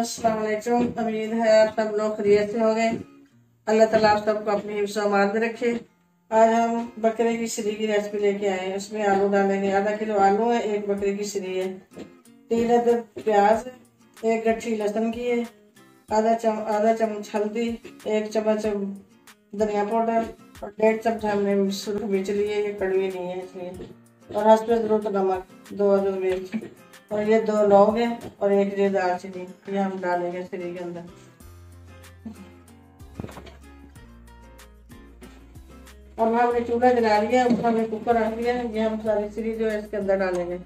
अस्सलाम वालेकुम। उम्मीद है आप सब लोग खैरियत से होंगे। अल्लाह ताला आप सबको अपनी हिफ्ज़ व अमान में रखे। आज हम बकरे की सरी की रेसिपी लेके आए हैं। उसमें आलू डालेंगे। आधा किलो आलू है, एक बकरे की सरी है, 3 अदद प्याज, एक गट्ठी लहसुन की है, आधा चम्मच हल्दी, 1 चम्मच धनिया पाउडर और 1.5 चम्मच हमने सुरख मिर्च लिए। ये कड़वी नहीं है इसलिए। और हस्ब ज़रूरत नमक, 2 अदद मिर्च और ये 2 लौंग है और 1 ये दालचीनी। ये हम डालेंगे सरी के अंदर। और हमने चूल्हा जला लिया, ऊपर हमने कुकर रख दिया। ये हम सारी सरी जो है इसके अंदर डालेंगे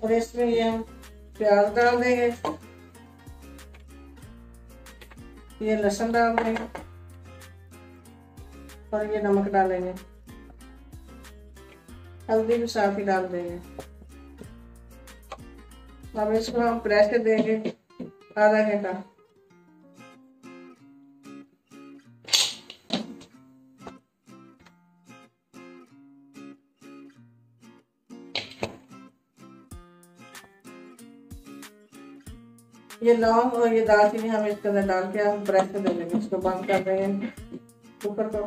और इसमें ये हम प्याज डाल देंगे, ये लहसुन डाल देंगे और ये नमक डालेंगे, हल्दी भी साथ ही डाल देंगे। अब इसको हम प्रेस कर देंगे आधा घंटा। ये लौंग और ये दालचीनी हम इसके अंदर डाल के हम प्रेस कर देंगे। इसको बंद कर देंगे कुकर को।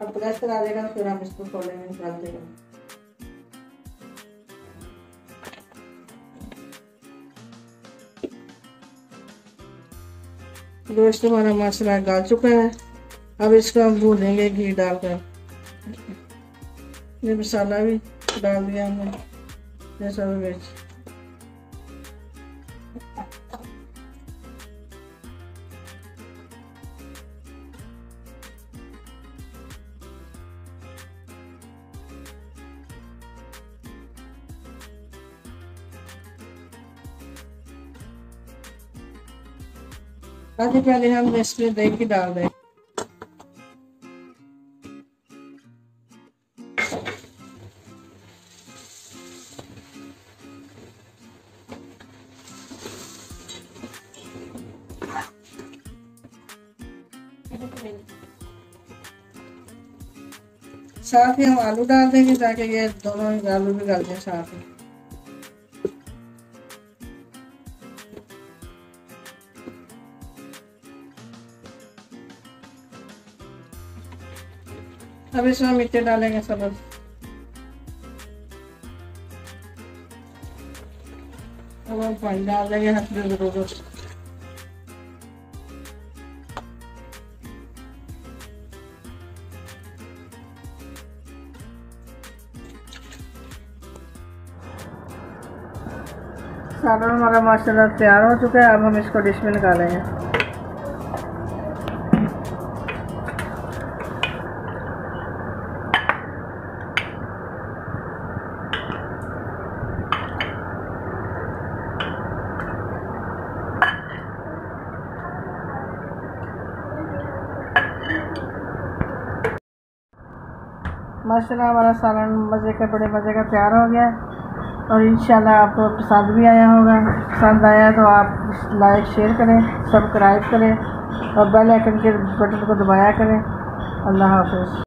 अब प्रेस करा देगा फिर हम इसको खोलेंगे, निकाल देंगे। दोस्तों हमारा मसाला डाल चुका है। अब इसको हम भूनेंगे घी डालकर। ये मसाला भी डाल दिया हमने, जैसा मिर्च। सबसे पहले हम इसमें दही डाल दें। साथ ही हम आलू डाल देंगे ताकि ये दोनों आलू भी गल जाए साथ में। अब इसमें मिर्च डालेंगे सब्ज़, अब हम पानी डाल देंगे हस्ब ज़रूरत। सालन हमारा माशाल्लाह तैयार हो चुका है। अब हम इसको डिश में निकालेंगे। माशाल्लाह हमारा सालन बड़े मज़े का तैयार हो गया और इंशाल्लाह आपको पसंद भी आया होगा। पसंद आया तो आप लाइक शेयर करें, सब्सक्राइब करें और बेल आइकन के बटन को दबाया करें। अल्लाह हाफ़िज़।